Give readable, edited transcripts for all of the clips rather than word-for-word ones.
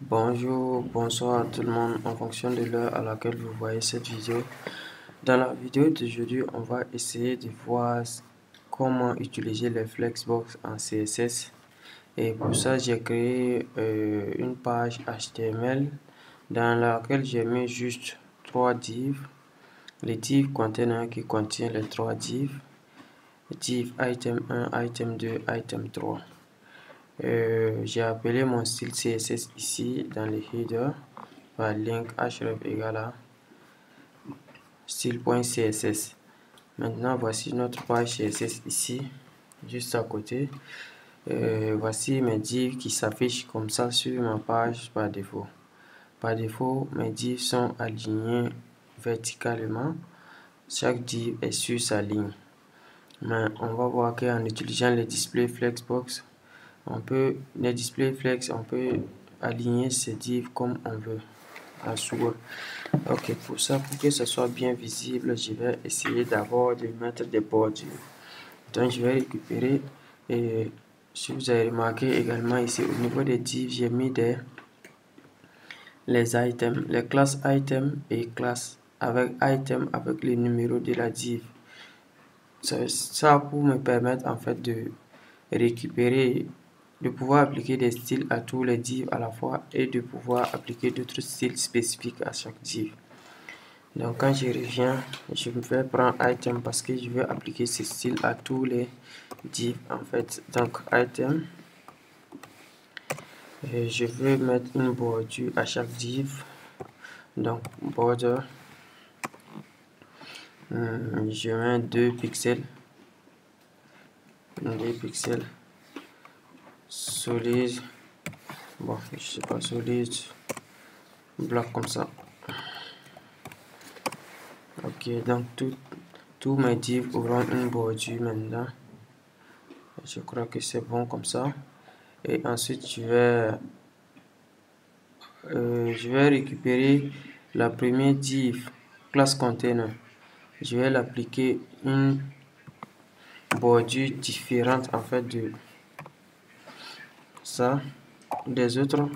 Bonjour, bonsoir à tout le monde en fonction de l'heure à laquelle vous voyez cette vidéo. Dans la vidéo d'aujourd'hui, on va essayer de voir comment utiliser les Flexbox en CSS. Et pour ça, j'ai créé une page HTML dans laquelle j'ai mis juste 3 divs. Les divs contiennent un qui contient les 3 divs. Div item 1, item 2, item 3. J'ai appelé mon style CSS ici dans les headers par link href égale à style.css. Maintenant, voici notre page CSS ici, juste à côté. Voici mes divs qui s'affichent comme ça sur ma page par défaut. Par défaut, mes divs sont alignés verticalement. Chaque div est sur sa ligne. Mais on va voir qu'en utilisant les display flexbox, les display flex, on peut aligner ces divs comme on veut à souhait. Ok, pour ça, pour que ce soit bien visible, je vais essayer d'abord de mettre des bordures. Donc, je vais récupérer, et si vous avez remarqué également ici au niveau des divs, j'ai mis les items, les classes items et classes avec item avec le numéro de la div. Ça pour me permettre en fait de récupérer, de pouvoir appliquer des styles à tous les divs à la fois et de pouvoir appliquer d'autres styles spécifiques à chaque div. Donc quand je reviens, je vais prendre item parce que je vais appliquer ce style à tous les divs en fait. Donc item, et je vais mettre une bordure à chaque div. Donc border, je mets 2 pixels, 2 pixels, solide, bon je sais pas, solide, bloc comme ça. Ok, donc tous mes divs auront une bordure maintenant. Je crois que c'est bon comme ça. Et ensuite je vais récupérer la première div class container. Je vais l'appliquer une bordure différente en fait de ça des autres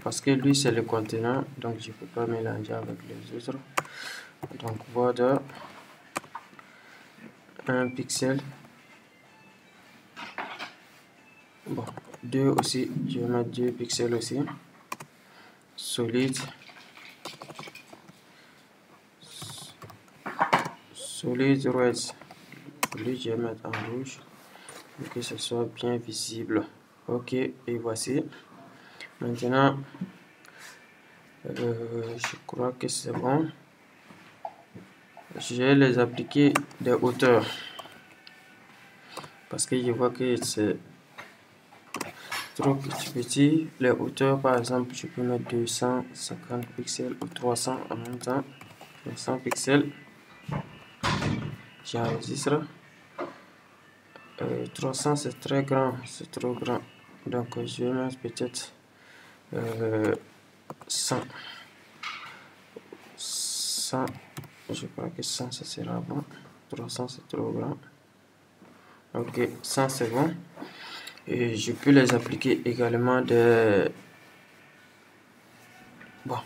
parce que lui c'est le conteneur, donc je peux pas mélanger avec les autres. Donc border 1 pixel, bon 2 aussi, je vais mettre 2 pixels aussi, solide, solide red, lui je vais mettre en rouge pour que ce soit bien visible. Ok, et voici maintenant. Je crois que c'est bon. Je vais les appliquer des hauteurs parce que je vois que c'est trop petit. Les hauteurs, par exemple, je peux mettre 250 pixels ou 300 en même temps. 200 pixels. J'enregistre. 300 c'est très grand, c'est trop grand. Donc je vais mettre peut-être 100. 100. Je crois que 100 ça sera bon. 300 c'est trop grand. Ok, 100 c'est bon. Et je peux les appliquer également de... Bon,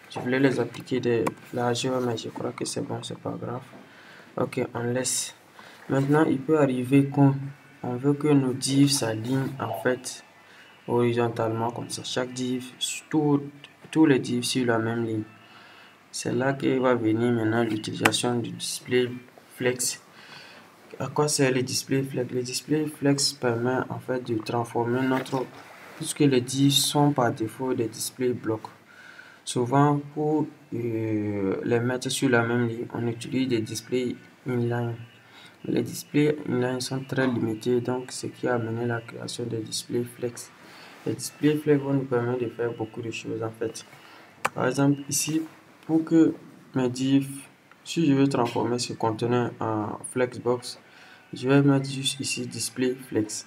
je voulais les appliquer de largeur, mais je crois que c'est bon, c'est pas grave. Ok, on laisse. Maintenant, il peut arriver qu'on veut que nos divs s'alignent en fait horizontalement comme ça. Chaque div, tous les divs sur la même ligne. C'est là que va venir maintenant l'utilisation du display flex. À quoi sert le display flex? Le display flex permet en fait de transformer puisque les divs sont par défaut des display blocs. Souvent pour les mettre sur la même ligne, on utilise des displays inline. Les displays inline sont très limités, donc ce qui a amené la création des displays flex. Les displays flex vont nous permettre de faire beaucoup de choses en fait. Par exemple ici, pour que mes divs, si je veux transformer ce conteneur en flexbox, je vais mettre juste ici display flex.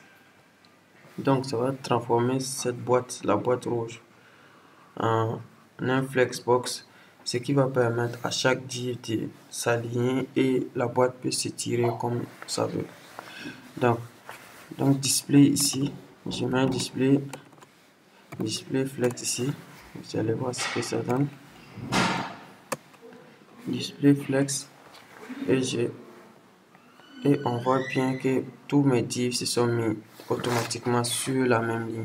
Donc ça va transformer cette boîte, la boîte rouge, en un flexbox, ce qui va permettre à chaque div de s'aligner et la boîte peut s'étirer comme ça veut. Donc display ici, je mets display display flex ici. Vous allez voir ce que ça donne. Display flex et on voit bien que tous mes divs se sont mis automatiquement sur la même ligne.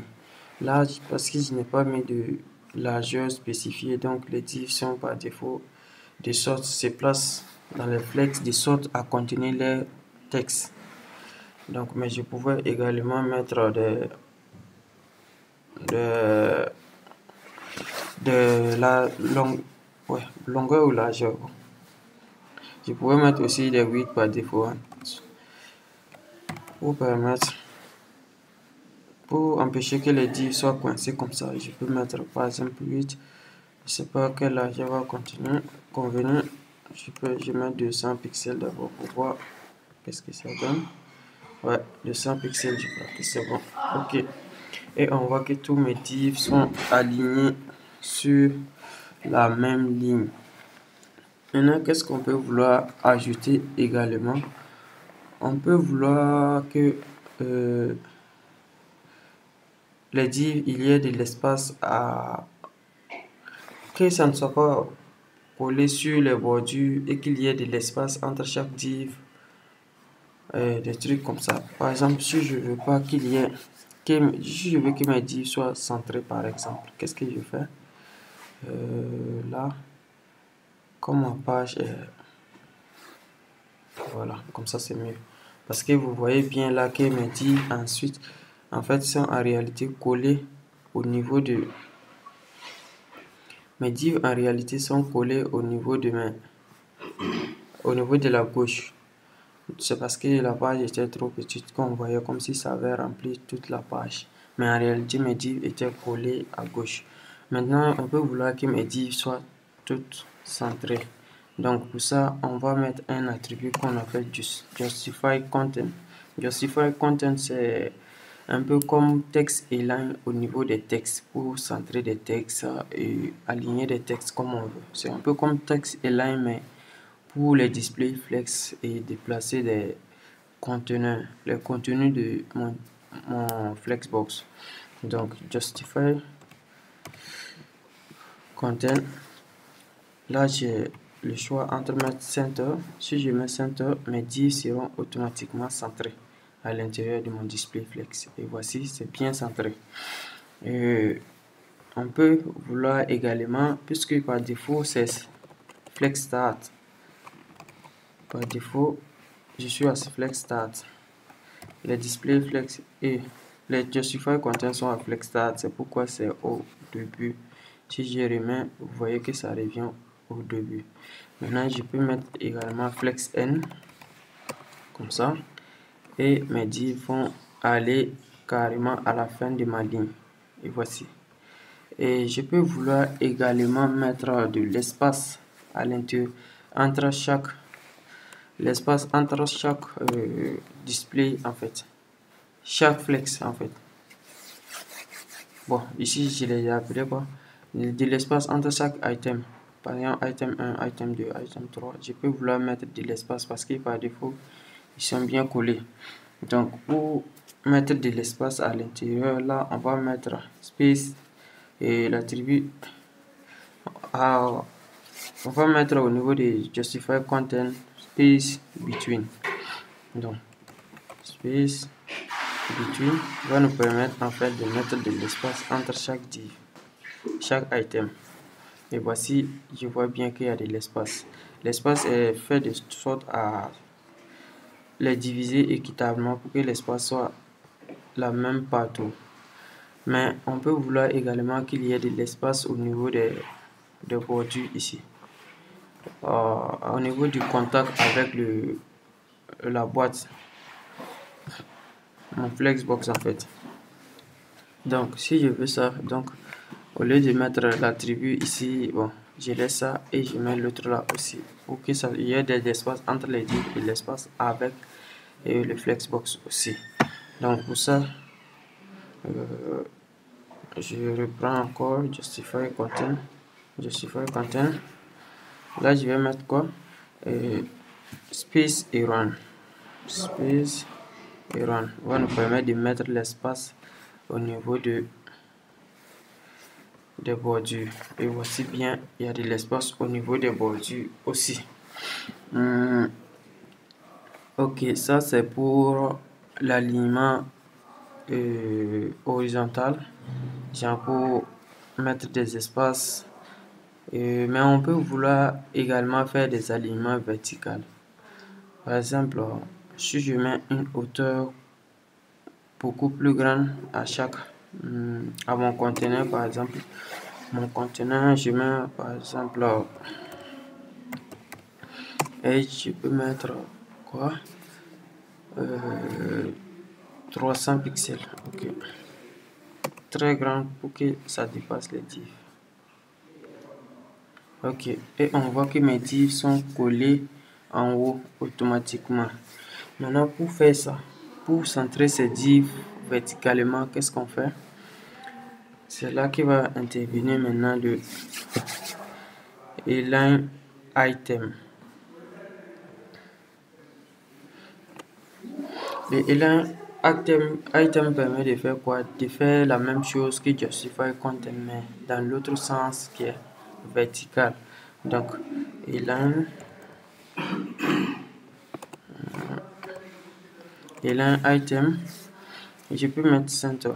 Là, parce que je n'ai pas mis de largeur spécifiée, donc les divs sont par défaut de sorte se placent dans les flex de sorte à contenir les textes. Donc, mais je pouvais également mettre de la longueur ou largeur. Je pouvais mettre aussi des 8 par défaut pour empêcher que les divs soient coincés comme ça. Je peux mettre par exemple 8. Je sais pas quelle largeur va convenir. Je mets 200 pixels d'abord pour voir qu'est-ce que ça donne. Ouais, 200 pixels, je crois que c'est bon. Ok. Et on voit que tous mes divs sont alignés sur la même ligne. Maintenant, qu'est-ce qu'on peut vouloir ajouter également? On peut vouloir que les divs, il y ait de l'espace que ça ne soit pas collé sur les bordures et qu'il y ait de l'espace entre chaque div. Des trucs comme ça. Par exemple, si je veux pas qu'il y ait si je veux que mes divs soient centrés par exemple, qu'est-ce que je fais? Là, comme ma page est voilà, comme ça c'est mieux. Parce que vous voyez bien là que mes divs ensuite, en fait, sont en réalité collés au niveau de mes divs en réalité sont collés au niveau de la gauche. C'est parce que la page était trop petite qu'on voyait comme si ça avait rempli toute la page. Mais en réalité, mes divs étaient collés à gauche. Maintenant, on peut vouloir que mes divs soient toutes centrées. Donc pour ça, on va mettre un attribut qu'on appelle Justify Content. Justify Content, c'est un peu comme text align au niveau des textes pour centrer des textes et aligner des textes comme on veut. C'est un peu comme text align, mais pour les displays flex et déplacer des conteneurs, les contenus de mon flexbox. Donc Justify Content. Là, j'ai le choix entre mettre center. Si je mets center, mes divs seront automatiquement centrés à l'intérieur de mon display flex. Et voici, c'est bien centré. On peut vouloir également, puisque par défaut, c'est flex start. Par défaut, je suis à flex start. Les displays flex et les justify content sont à flex start. C'est pourquoi c'est au début. Si je remets, vous voyez que ça revient au début. Maintenant, je peux mettre également flex n comme ça. Et mes divs vont aller carrément à la fin de ma ligne. Et voici. Et je peux vouloir également mettre de l'espace à l'intérieur entre chaque display en fait, chaque flex en fait. Bon, ici je l'ai appelé quoi, de l'espace entre chaque item. Par exemple, item 1, item 2, item 3. Je peux vouloir mettre de l'espace parce que par défaut, ils sont bien collés. Donc, pour mettre de l'espace à l'intérieur, là, on va mettre space et l'attribut. On va mettre au niveau de justify content space between. Donc, space between va nous permettre en fait de mettre de l'espace entre chaque div, chaque item. Et voici, je vois bien qu'il y a de l'espace. L'espace est fait de sorte à les diviser équitablement pour que l'espace soit la même partout. Mais on peut vouloir également qu'il y ait de l'espace au niveau des bordures ici. Au niveau du contact avec la boîte, mon flexbox en fait. Donc si je veux ça, donc au lieu de mettre l'attribut ici, bon, je laisse ça et je mets l'autre là aussi pour que ça y ait des espaces entre les deux et l'espace avec le flexbox aussi. Donc pour ça, je reprends encore justify content. Là je vais mettre quoi? Space et run. Space et run va nous permettre de mettre l'espace au niveau de des bordures. Et voici bien, il y a de l'espace au niveau des bordures aussi. Ok, ça c'est pour l'alignement horizontal, genre pour mettre des espaces. Mais on peut vouloir également faire des alignements verticaux. Par exemple, si je mets une hauteur beaucoup plus grande à chaque à mon conteneur, par exemple, mon conteneur, je mets par exemple et je peux mettre quoi 300 pixels, ok, très grand pour que ça dépasse les divs. Ok, et on voit que mes divs sont collés en haut automatiquement. Maintenant, pour faire ça, pour centrer ces divs verticalement, qu'est-ce qu'on fait? C'est là qui va intervenir maintenant le Align Item. Le Align Item permet de faire quoi? De faire la même chose que Justify Content, mais dans l'autre sens qui est vertical. Donc, Align Item, je peux mettre Center.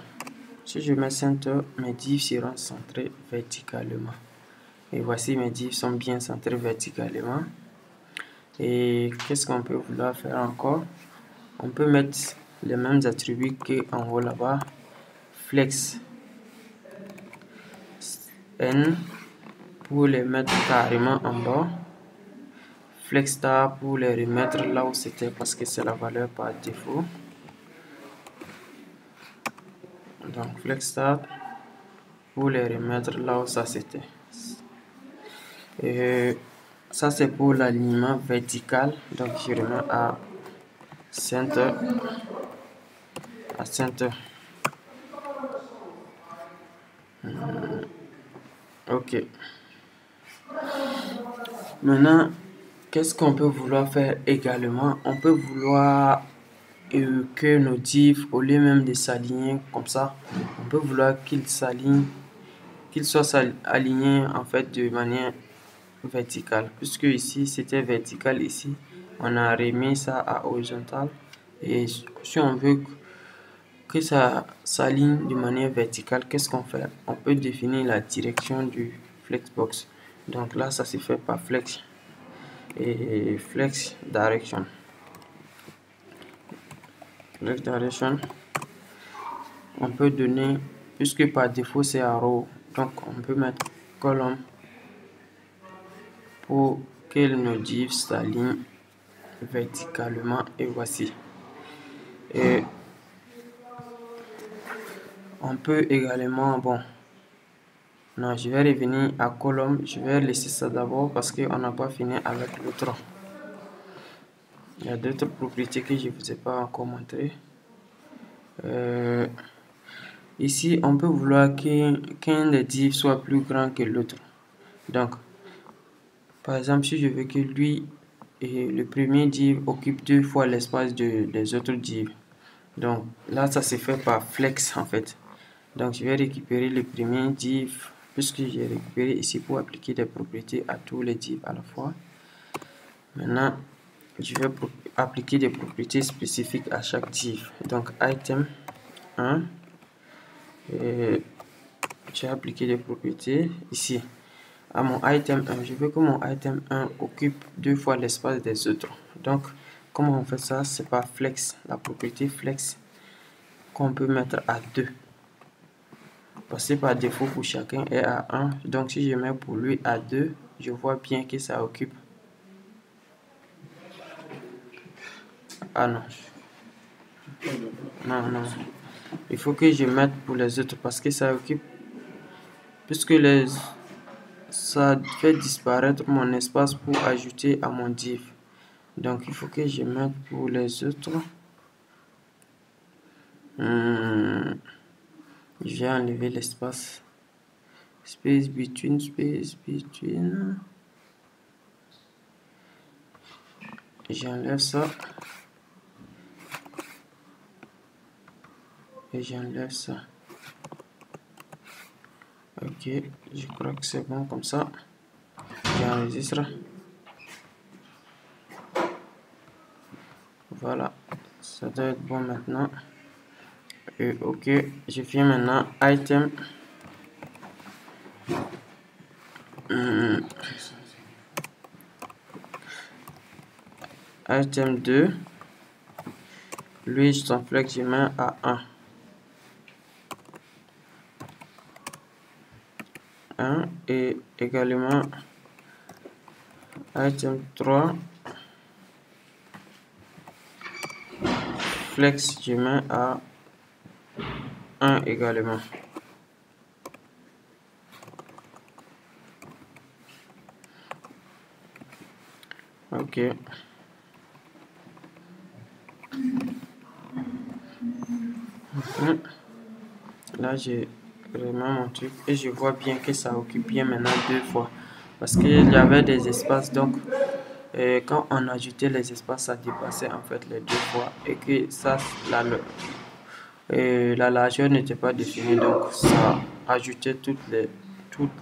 Si je mets Center, mes divs seront centrés verticalement. Et voici mes divs sont bien centrés verticalement. Et qu'est-ce qu'on peut vouloir faire encore? On peut mettre les mêmes attributs qu'en haut là-bas. Flex N pour les mettre carrément en bas. Flex Star pour les remettre là où c'était parce que c'est la valeur par défaut. Donc Flex Star pour les remettre là où ça c'était. Et ça c'est pour l'alignement vertical. Donc je remets à center. Ok. Maintenant, qu'est-ce qu'on peut vouloir faire également? On peut vouloir que nos divs, au lieu même de s'aligner comme ça, on peut vouloir qu'ils s'alignent, qu'ils soient alignés en fait de manière verticale. Puisque ici c'était vertical, ici on a remis ça à horizontal. Et si on veut que ça s'aligne de manière verticale, qu'est-ce qu'on fait? On peut définir la direction du flexbox. Donc là, ça se fait par flex et flex direction. Flex direction, on peut donner, puisque par défaut c'est arrow, donc on peut mettre colonne pour que nos divs s'alignent verticalement. Et voici. Et on peut également, bon, non, je vais revenir à colonne, je vais laisser ça d'abord parce qu'on n'a pas fini avec l'autre. Il y a d'autres propriétés que je ne vous ai pas encore montré. Ici, on peut vouloir qu'un des divs soit plus grand que l'autre. Donc, par exemple, si je veux que lui et le premier div occupe 2 fois l'espace des autres divs. Donc, là, ça se fait par flex en fait. Donc, je vais récupérer le premier div, puisque j'ai récupéré ici pour appliquer des propriétés à tous les divs à la fois. Maintenant, je vais appliquer des propriétés spécifiques à chaque div. Donc, item 1. Et j'ai appliqué des propriétés ici. À mon item 1, je veux que mon item 1 occupe 2 fois l'espace des autres. Donc, comment on fait ça? C'est par flex, la propriété flex qu'on peut mettre à 2. Parce que par défaut pour chacun est à 1. Donc, si je mets pour lui à 2, je vois bien que ça occupe. Ah non. Non, non. Il faut que je mette pour les autres parce que ça occupe. Puisque ça fait disparaître mon espace pour ajouter à mon div. Donc, il faut que je mette pour les autres. Je vais enlever l'espace. Space between. J'enlève ça. Et j'enlève ça. Ok, je crois que c'est bon comme ça. J'enregistre. Voilà, ça doit être bon maintenant. Et ok, je viens maintenant item. Item 2. Lui, son flex, je mets à 1. Et également item 3. Flex, je mets à 1 également. Ok. Là, je remets mon truc et je vois bien que ça occupe bien maintenant 2 fois. Parce qu'il y avait des espaces, donc quand on ajoutait les espaces, ça dépassait en fait les 2 fois. Et que ça, la largeur n'était pas définie, donc ça ajoutait tout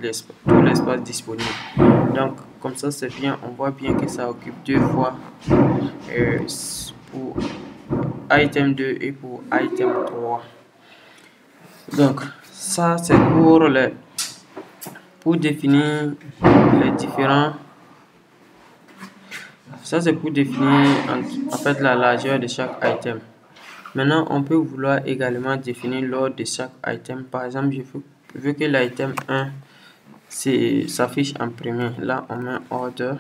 l'espace disponible. Donc, comme ça, c'est bien. On voit bien que ça occupe 2 fois pour item 2 et pour item 3. Donc, ça, c'est pour définir les différents. Ça, c'est pour définir en fait la largeur de chaque item. Maintenant, on peut vouloir également définir l'ordre de chaque item. Par exemple, je veux que l'item 1 s'affiche en premier. Là, on met order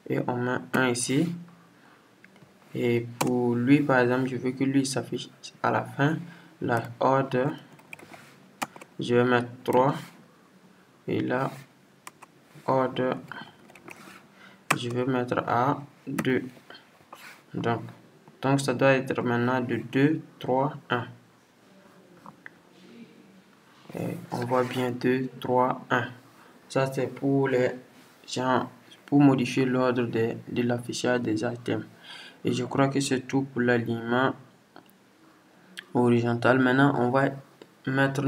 et on met 1 ici. Et pour lui, par exemple, je veux que lui s'affiche à la fin. Là, order, je vais mettre 3. Et là, order, je vais mettre à 2. Donc ça doit être maintenant de 2, 3, 1. Et on voit bien 2, 3, 1. Ça, c'est pour les gens, pour modifier l'ordre de l'affichage des items. Et je crois que c'est tout pour l'alignement horizontal. Maintenant, on va mettre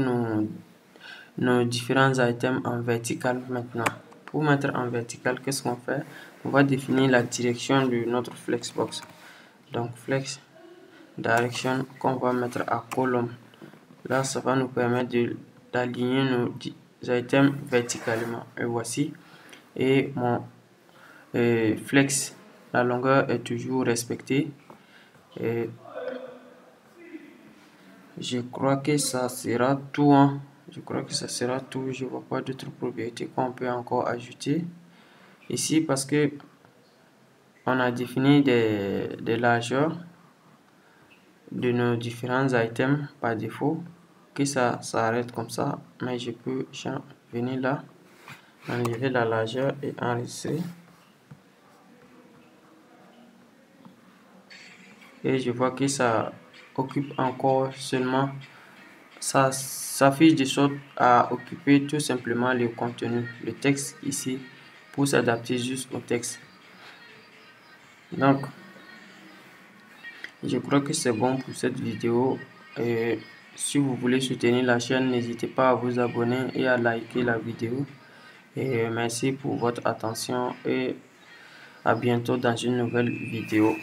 nos différents items en vertical maintenant. Pour mettre en vertical, qu'est-ce qu'on fait? On va définir la direction de notre flexbox. Donc, flex direction qu'on va mettre à colonne. Là, ça va nous permettre d'aligner nos items verticalement. Et voici. Et mon flex, la longueur est toujours respectée. Et je crois que ça sera tout. Je crois que ça sera tout. Je vois pas d'autres propriétés qu'on peut encore ajouter ici parce que on a défini des largeurs de nos différents items par défaut. Que ça s'arrête comme ça, mais je peux venir là, enlever la largeur et enregistrer. Et je vois que ça occupe encore seulement, ça s'affiche de sorte à occuper tout simplement le contenu, le texte ici, pour s'adapter juste au texte. Donc, je crois que c'est bon pour cette vidéo. Et si vous voulez soutenir la chaîne, n'hésitez pas à vous abonner et à liker la vidéo. Et merci pour votre attention et à bientôt dans une nouvelle vidéo.